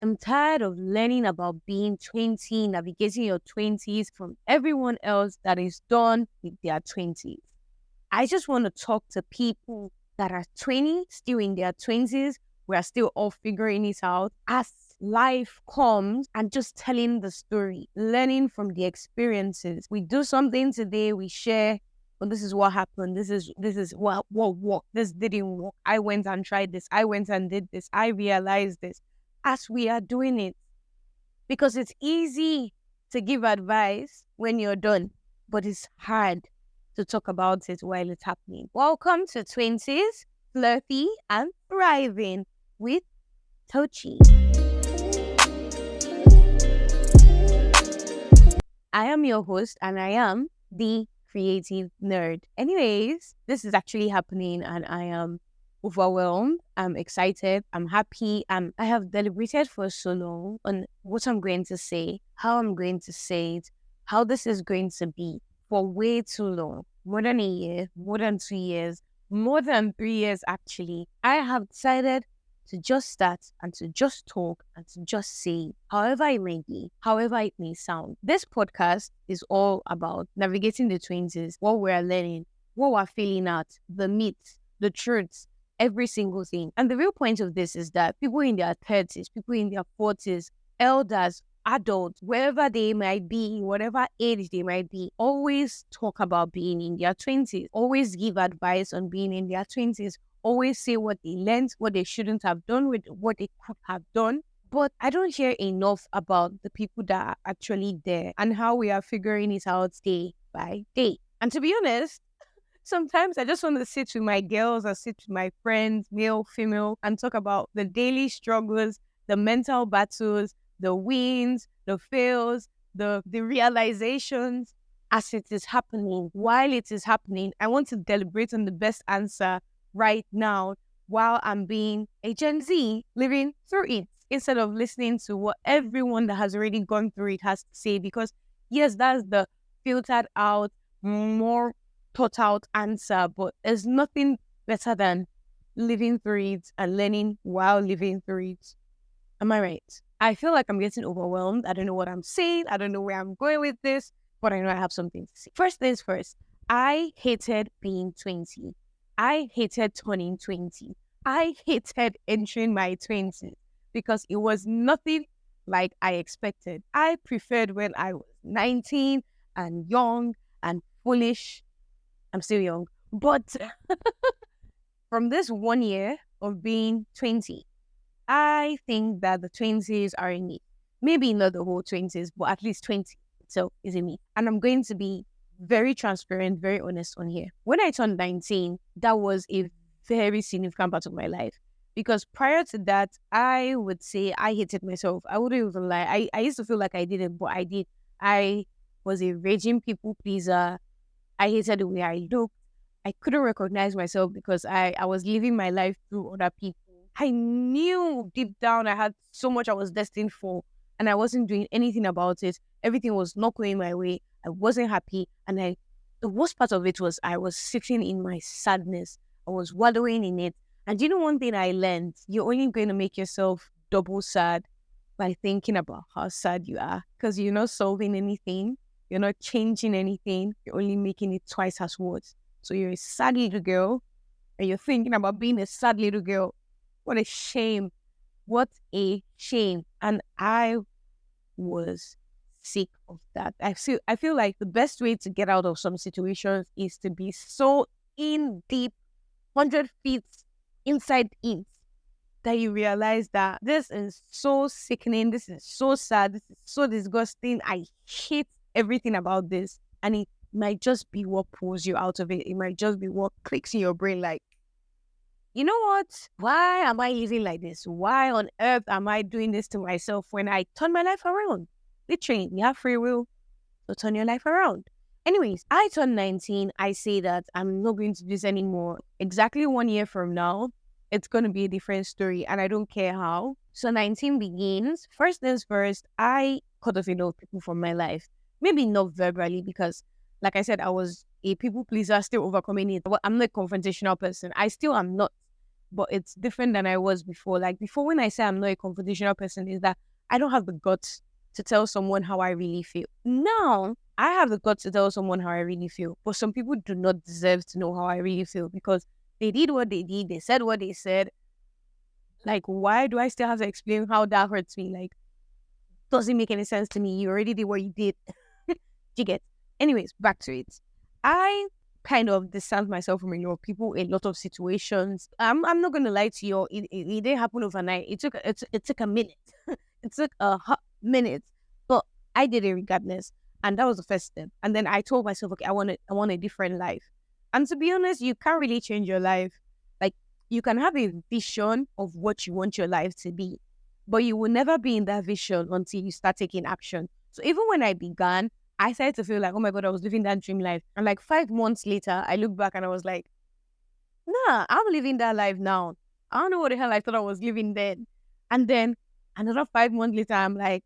I'm tired of learning about being 20, navigating your 20s from everyone else that is done with their 20s. I just want to talk to people that are 20, still in their 20s. We are still all figuring it out as life comes and just telling the story, learning from the experiences. We do something today, we share. Well, this is what happened. This is what worked. This didn't work. I went and tried this. I went and did this. I realized this as we are doing it. Because it's easy to give advice when you're done, but it's hard to talk about it while it's happening. Welcome to 20s, Flirty and Thriving with Tochi. I am your host and I am the creative nerd. Anyways, this is actually happening and I am overwhelmed. I'm excited. I'm happy. I have deliberated for so long on what I'm going to say, how I'm going to say it, how this is going to be for way too long. More than a year, more than 2 years, more than 3 years actually. I have decided to just start and to just talk and to just say, however it may be, however it may sound. This podcast is all about navigating the 20s, what we're learning, what we're feeling out, the myths, the truths, every single thing. And the real point of this is that people in their 30s, people in their 40s, elders, adults, wherever they might be, whatever age they might be, always talk about being in their 20s, always give advice on being in their 20s, always say what they learned, what they shouldn't have done with what they could have done. But I don't hear enough about the people that are actually there and how we are figuring it out day by day. And to be honest, sometimes I just want to sit with my girls or sit with my friends, male, female, and talk about the daily struggles, the mental battles, the wins, the fails, the realizations as it is happening. While it is happening, I want to deliberate on the best answer right now while I'm being a Gen Z living through it instead of listening to what everyone that has already gone through it has to say. Because yes, that's the filtered out, more thought out answer, but there's nothing better than living through it and learning while living through it. Am I right? I feel like I'm getting overwhelmed. I don't know what I'm saying. I don't know where I'm going with this, but I know I have something to say. First things first, I hated being 20. I hated turning 20. I hated entering my 20s because it was nothing like I expected. I preferred when I was 19 and young and foolish. I'm still young, but from this 1 year of being 20, I think that the 20s are in me. Maybe not the whole 20s, but at least 20. So is in me. And I'm going to be very transparent, very honest on here. When I turned 19, that was a very significant part of my life. Because prior to that, I would say I hated myself. I wouldn't even lie. I used to feel like I didn't, but I did. I was a raging people pleaser. I hated the way I looked. I couldn't recognize myself because I was living my life through other people. I knew deep down I had so much I was destined for, and I wasn't doing anything about it. Everything was not going my way. I wasn't happy. And the worst part of it was I was sitting in my sadness. I was wallowing in it. And you know one thing I learned? You're only going to make yourself double sad by thinking about how sad you are because you're not solving anything. You're not changing anything. You're only making it twice as worse. So you're a sad little girl and you're thinking about being a sad little girl. What a shame. What a shame. And I was sick of that. I feel like the best way to get out of some situations is to be so in deep, 100 feet inside in that you realize that this is so sickening, this is so sad, this is so disgusting. I hate everything about this. And it might just be what pulls you out of it. It might just be what clicks in your brain like, you know what? Why am I living like this? Why on earth am I doing this to myself when I turn my life around? Literally, you have free will to turn your life around. Anyways, I turned 19. I say that I'm not going to do this anymore. Exactly 1 year from now, it's going to be a different story and I don't care how. So 19 begins. First things first, I cut off a lot of people from my life. Maybe not verbally because, like I said, I was a people pleaser, still overcoming it. But I'm not a confrontational person. I still am not. but it's different than I was before. Like before, when I say I'm not a confrontational person, is that I don't have the guts to tell someone how I really feel. Now I have the guts to tell someone how I really feel, but some people do not deserve to know how I really feel because they did what they did, they said what they said. Like, why do I still have to explain how that hurts me? Like, doesn't make any sense to me. You already did what you did. You get? Anyways, back to it. I kind of distance myself from a lot of people, a lot of situations. I'm not gonna lie to you. It didn't happen overnight. It took a minute. It took a hot minute, but I did it regardless, and that was the first step. And then I told myself, okay, I want a different life. And to be honest, you can't really change your life. Like you can have a vision of what you want your life to be, but you will never be in that vision until you start taking action. So even when I began, I started to feel like, oh my God, I was living that dream life. And like 5 months later, I look back and I was like, nah, I'm living that life now. I don't know what the hell I thought I was living then. And then another 5 months later, I'm like,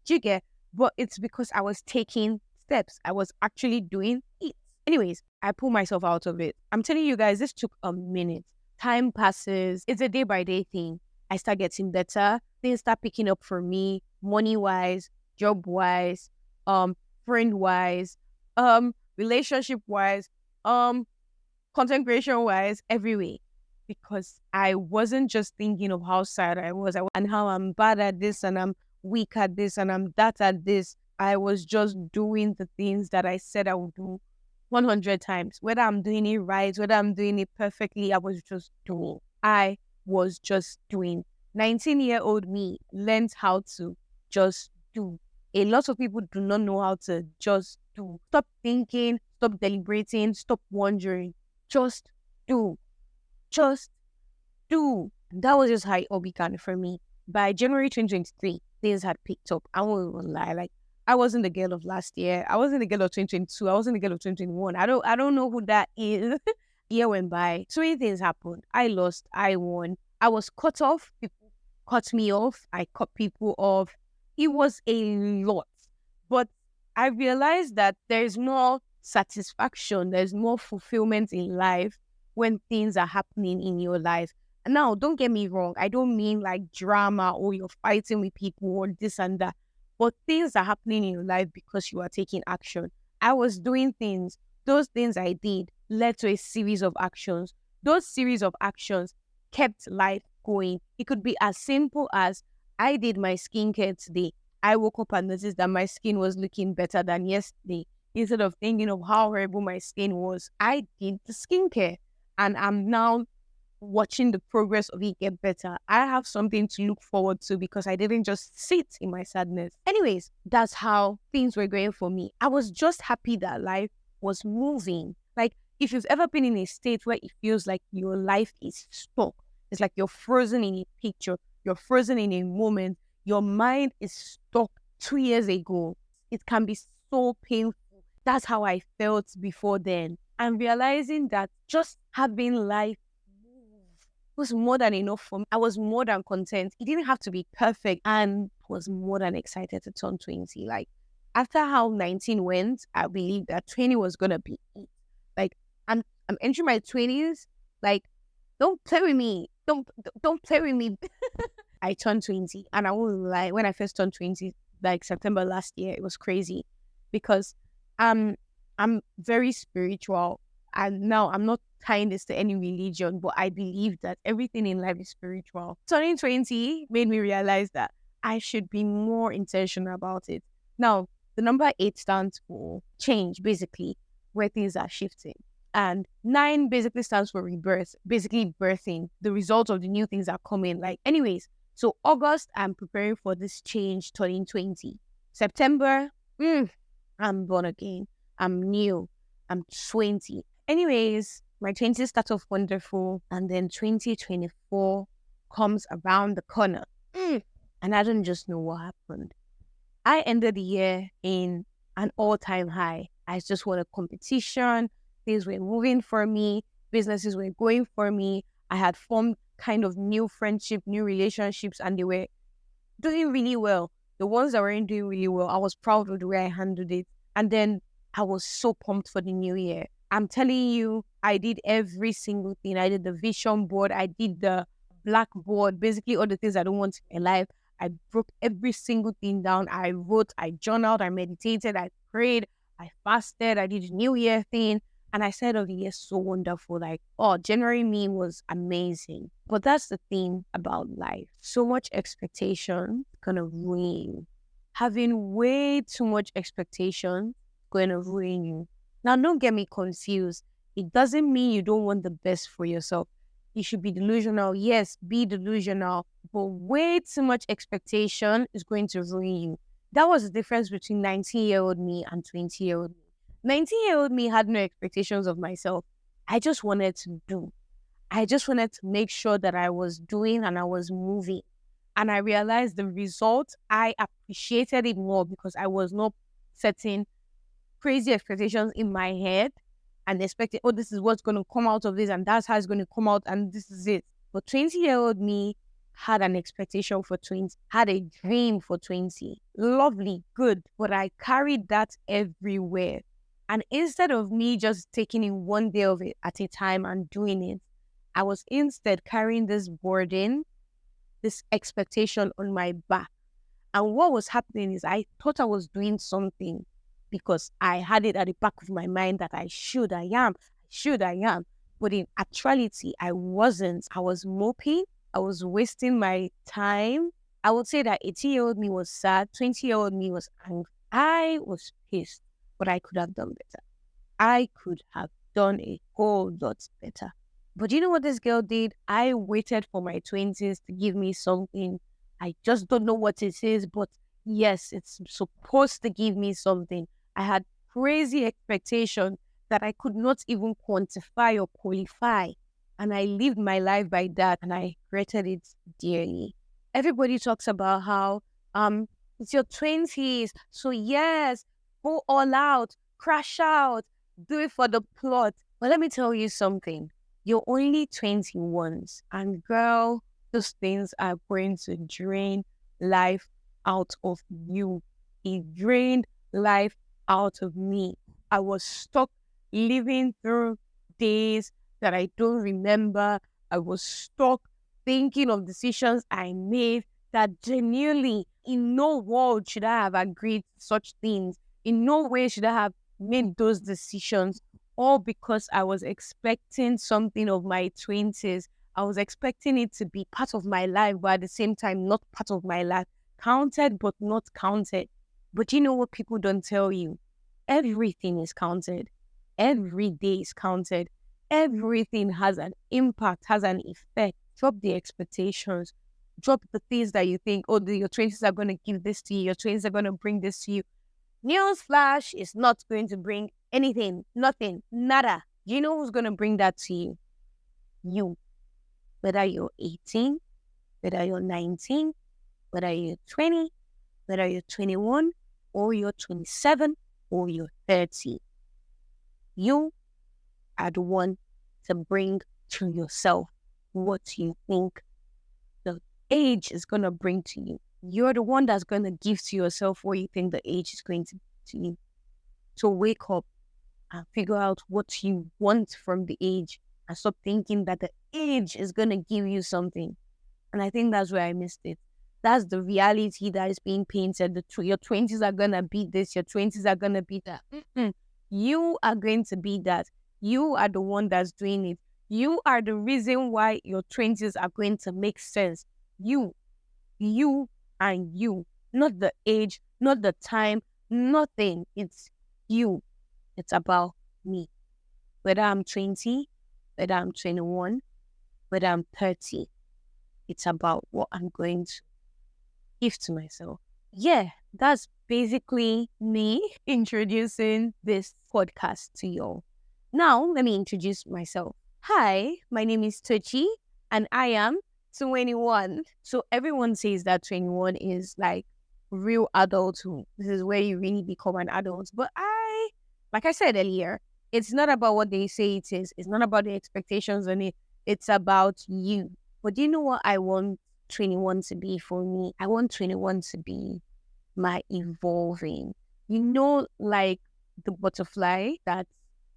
do you get? But it's because I was taking steps. I was actually doing it. Anyways, I pull myself out of it. I'm telling you guys, this took a minute. Time passes. It's a day by day thing. I start getting better. Things start picking up for me, money wise, job wise, friend wise, relationship wise, content creation wise, every way. Because I wasn't just thinking of how sad I was and how I'm bad at this and I'm weak at this and I'm that at this. I was just doing the things that I said I would do 100 times. Whether I'm doing it right, whether I'm doing it perfectly, I was just doing. I was just doing. 19-year-old me learned how to just do. A lot of people do not know how to just do. Stop thinking, stop deliberating, stop wondering. Just do. Just do. That was just how it all began for me. By January 2023, things had picked up. I won't even lie. Like I wasn't the girl of last year. I wasn't the girl of 2022. I wasn't the girl of 2021. I don't know who that is. Year went by. So many things happened. I lost. I won. I was cut off. People cut me off. I cut people off. It was a lot. But I realized that there's more satisfaction, there's more fulfillment in life when things are happening in your life. Now, don't get me wrong. I don't mean like drama or you're fighting with people or this and that. But things are happening in your life because you are taking action. I was doing things. Those things I did led to a series of actions. Those series of actions kept life going. It could be as simple as I did my skincare today. I woke up and noticed that my skin was looking better than yesterday. Instead of thinking of how horrible my skin was, I did the skincare. And I'm now watching the progress of it get better. I have something to look forward to because I didn't just sit in my sadness. Anyways, that's how things were going for me. I was just happy that life was moving. Like, if you've ever been in a state where it feels like your life is stuck, it's like you're frozen in a picture, you're frozen in a moment, your mind is stuck 2 years ago. It can be so painful. That's how I felt before then. I'm realizing that just having life was more than enough for me. I was more than content. It didn't have to be perfect and was more than excited to turn 20. Like after how 19 went, I believe that 20 was gonna be it. Like I'm entering my 20s. Like don't play with me. Don't play with me. I turned 20 and I won't lie, when I first turned 20, like September last year, it was crazy because I'm very spiritual. And now I'm not tying this to any religion, but I believe that everything in life is spiritual. Turning 20 made me realize that I should be more intentional about it. Now, the number 8 stands for change, basically, where things are shifting. And 9 basically stands for rebirth, basically birthing. The result of the new things are coming. Like, anyways, so August, I'm preparing for this change, turning 20. September, I'm born again. I'm new. I'm 20. Anyways, my 20s start off wonderful, and then 2024 comes around the corner. And I don't just know what happened. I ended the year in an all-time high. I just won a competition. Things were moving for me. Businesses were going for me. I had formed kind of new friendship, new relationships, and they were doing really well. The ones that weren't doing really well, I was proud of the way I handled it. And then I was so pumped for the new year. I'm telling you, I did every single thing. I did the vision board. I did the blackboard, basically all the things I don't want in my life. I broke every single thing down. I wrote, I journaled, I meditated, I prayed, I fasted, I did a New Year thing. And I said, oh, yes, so wonderful. Like, oh, January me was amazing. But that's the thing about life. So much expectation gonna ruin you. Having way too much expectation gonna ruin you. Now, don't get me confused. It doesn't mean you don't want the best for yourself. You should be delusional. Yes, be delusional. But way too much expectation is going to ruin you. That was the difference between 19-year-old me and 20-year-old me. 19-year-old me had no expectations of myself. I just wanted to do. I just wanted to make sure that I was doing and I was moving. And I realized the result, I appreciated it more because I was not setting crazy expectations in my head and expecting, oh, this is what's going to come out of this and that's how it's going to come out and this is it. But 20-year-old me had an expectation for 20, had a dream for 20. Lovely, good. But I carried that everywhere. And instead of me just taking in one day of it at a time and doing it, I was instead carrying this burden, this expectation on my back. And what was happening is I thought I was doing something because I had it at the back of my mind that I am. But in actuality, I wasn't. I was moping. I was wasting my time. I would say that 18-year-old me was sad, 20-year-old me was angry. I was pissed, but I could have done better. I could have done a whole lot better. But you know what this girl did? I waited for my 20s to give me something. I just don't know what it is, but yes, it's supposed to give me something. I had crazy expectations that I could not even quantify or qualify. And I lived my life by that and I regretted it dearly. Everybody talks about how it's your 20s. So yes, go all out, crash out, do it for the plot. But let me tell you something. You're only 21s. And girl, those things are going to drain life out of you. It drained life out of me. I was stuck living through days that I don't remember. I was stuck thinking of decisions I made that genuinely in no world should I have agreed to such things. In no way should I have made those decisions, all because I was expecting something of my 20s. I was expecting it to be part of my life, but at the same time, not part of my life. Counted, but not counted. But you know what people don't tell you? Everything is counted. Every day is counted. Everything has an impact, has an effect. Drop the expectations. Drop the things that you think, oh, your 20s are going to give this to you. Your 20s are going to bring this to you. Newsflash is not going to bring anything, nothing, nada. Do you know who's going to bring that to you? You. Whether you're 18, whether you're 19, whether you're 20, whether you're 21, or you're 27, or you're 30. You are the one to bring to yourself what you think the age is going to bring to you. You're the one that's going to give to yourself what you think the age is going to you. So wake up and figure out what you want from the age and stop thinking that the age is going to give you something. And I think that's where I missed it. That's the reality that is being painted. Your 20s are going to be this, your 20s are going to be that. You are going to be that. You are the one that's doing it. You are the reason why your 20s are going to make sense. You and you, not the age, not the time, nothing. It's you. It's about me. Whether I'm 20, whether I'm 21, whether I'm 30, it's about what I'm going to give to myself. Yeah, that's basically me introducing this podcast to you all. Now, let me introduce myself. Hi, my name is Tochi, and I am 21. So everyone says that 21 is like real adulthood. This is where you really become an adult. But like I said earlier, it's not about what they say it is. It's not about the expectations on it. It's about you. But do you know what I want 21 to be for me? I want 21 to be my evolving. You know, like the butterfly that's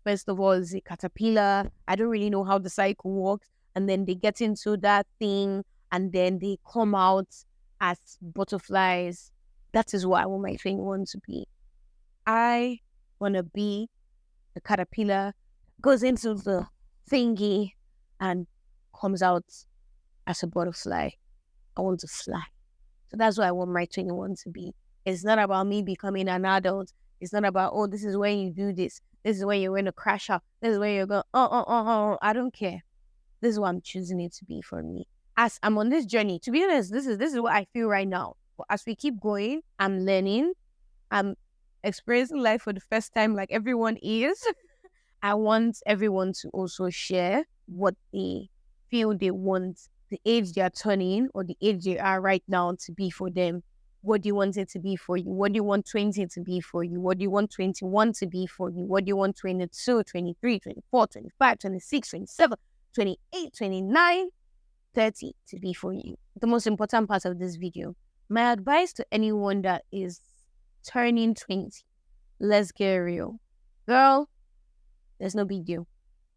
first of all is a caterpillar. I don't really know how the cycle works. And then they get into that thing and then they come out as butterflies. That is what I want my 21 to be. I want to be the caterpillar, goes into the thingy and comes out as a butterfly. I want to fly. So that's what I want my 21 to be. It's not about me becoming an adult. It's not about, oh, this is when you do this. This is when you're going to crash out. This is when you're going, I don't care. This is what I'm choosing it to be for me. As I'm on this journey, to be honest, this is what I feel right now. But as we keep going, I'm learning. I'm experiencing life for the first time like everyone is. I want everyone to also share what they feel they want the age they are turning or the age they are right now to be for them. What do you want it to be for you? What do you want 20 to be for you? What do you want 21 to be for you? What do you want 22, 23, 24, 25, 26, 27, 28, 29, 30 to be for you? The most important part of this video. My advice to anyone that is turning 20, let's get real. Girl, there's no big deal.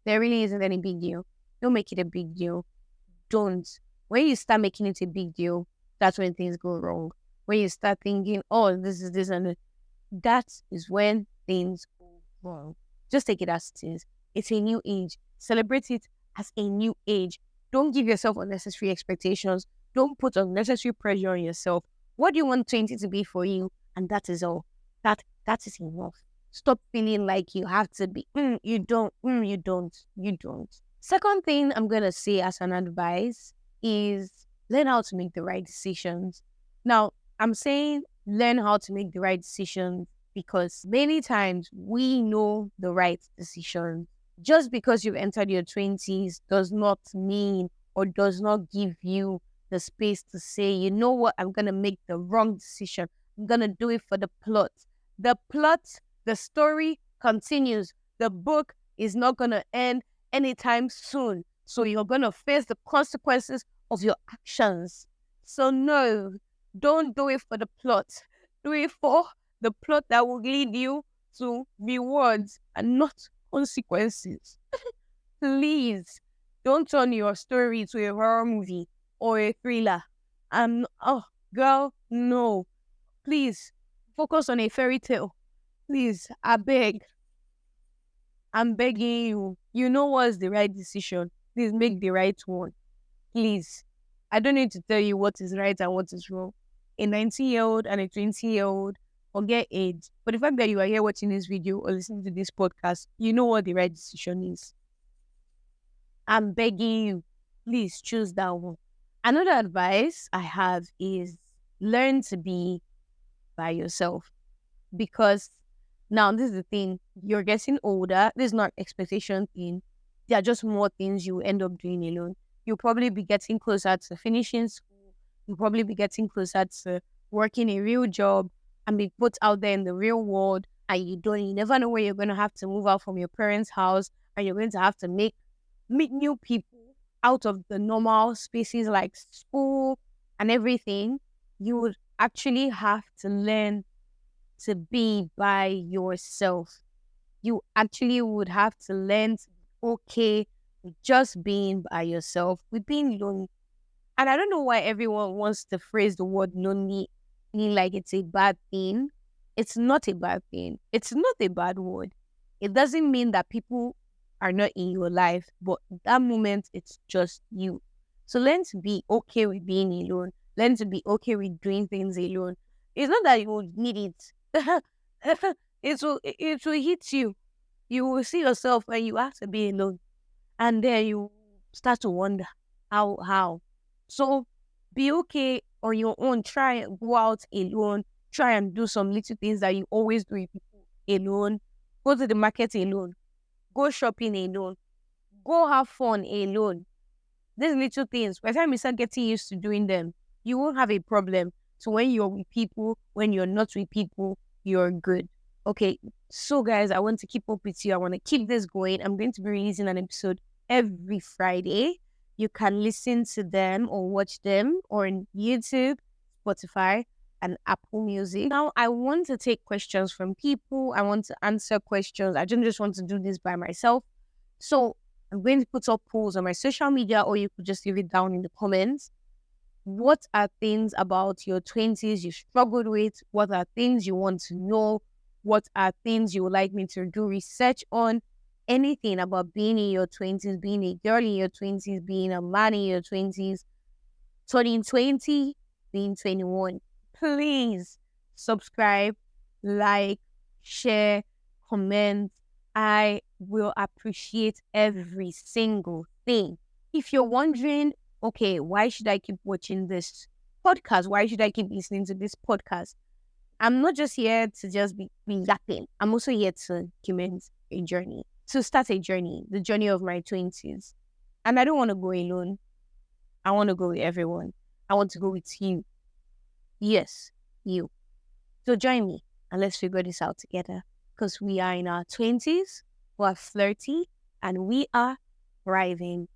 There really isn't any big deal. Don't make it a big deal. Don't. When you start making it a big deal, that's when things go wrong. When you start thinking, oh, this is this and that is when things go wrong. Just take it as it is. It's a new age. Celebrate it as a new age. Don't give yourself unnecessary expectations. Don't put unnecessary pressure on yourself. What do you want 20 to be for you? And that is all. That is enough. Stop feeling like you have to be, you don't. Second thing I'm going to say as an advice is learn how to make the right decisions. Now, I'm saying learn how to make the right decisions because many times we know the right decision. Just because you've entered your 20s does not mean or does not give you the space to say, you know what, I'm going to make the wrong decision. I'm going to do it for the plot. The story continues. The book is not going to end anytime soon. So you're going to face the consequences of your actions. So no, don't do it for the plot. Do it for the plot that will lead you to rewards and not consequences. Please, don't turn your story to a horror movie or a thriller. Girl, no. Please, focus on a fairy tale. Please, I beg. I'm begging you. You know what's the right decision. Please make the right one. Please. I don't need to tell you what is right and what is wrong. A 19-year-old and a 20-year-old, forget age. But the fact that you are here watching this video or listening to this podcast, you know what the right decision is. I'm begging you. Please choose that one. Another advice I have is learn to be by yourself. Because now, this is the thing. You're getting older. This is not expectation thing. There are just more things you end up doing alone. You'll probably be getting closer to finishing school. You'll probably be getting closer to working a real job and be put out there in the real world. And you never know where you're going to have to move out from your parents' house. And you're going to have to meet new people out of the normal spaces like school and everything. You would actually have to learn to be by yourself. You actually would have to learn to be okay with just being by yourself, with being lonely. And I don't know why everyone wants to phrase the word lonely like it's a bad thing. It's not a bad thing. It's not a bad word. It doesn't mean that people are not in your life, but that moment, it's just you. So learn to be okay with being alone. Learn to be okay with doing things alone. It's not that you will need it. It will hit you. You will see yourself when you have to be alone. And then you start to wonder how. So be okay on your own. Try and go out alone. Try and do some little things that you always do with people alone. Go to the market alone. Go shopping alone. Go have fun alone. These little things, by the time you start getting used to doing them, you won't have a problem. So when you're with people, when you're not with people, you're good. Okay, so guys, I want to keep up with you. I want to keep this going. I'm going to be releasing an episode every Friday. You can listen to them or watch them on YouTube, Spotify. and Apple Music. Now, I want to take questions from people. I want to answer questions. I don't just want to do this by myself. So I'm going to put up polls on my social media, or you could just leave it down in the comments. What are things about your 20s you struggled with? What are things you want to know? What are things you would like me to do research on? Anything about being in your 20s, being a girl in your 20s, being a man in your 20s, turning 20, being 21. Please subscribe, like, share, comment. I will appreciate every single thing. If you're wondering, okay, why should I keep watching this podcast? Why should I keep listening to this podcast? I'm not just here to just be yapping. I'm also here to document a journey, to start a journey, the journey of my 20s. And I don't want to go alone. I want to go with everyone. I want to go with you. Yes, you. So join me and let's figure this out together, because we are in our 20s, we are flirty, and we are thriving.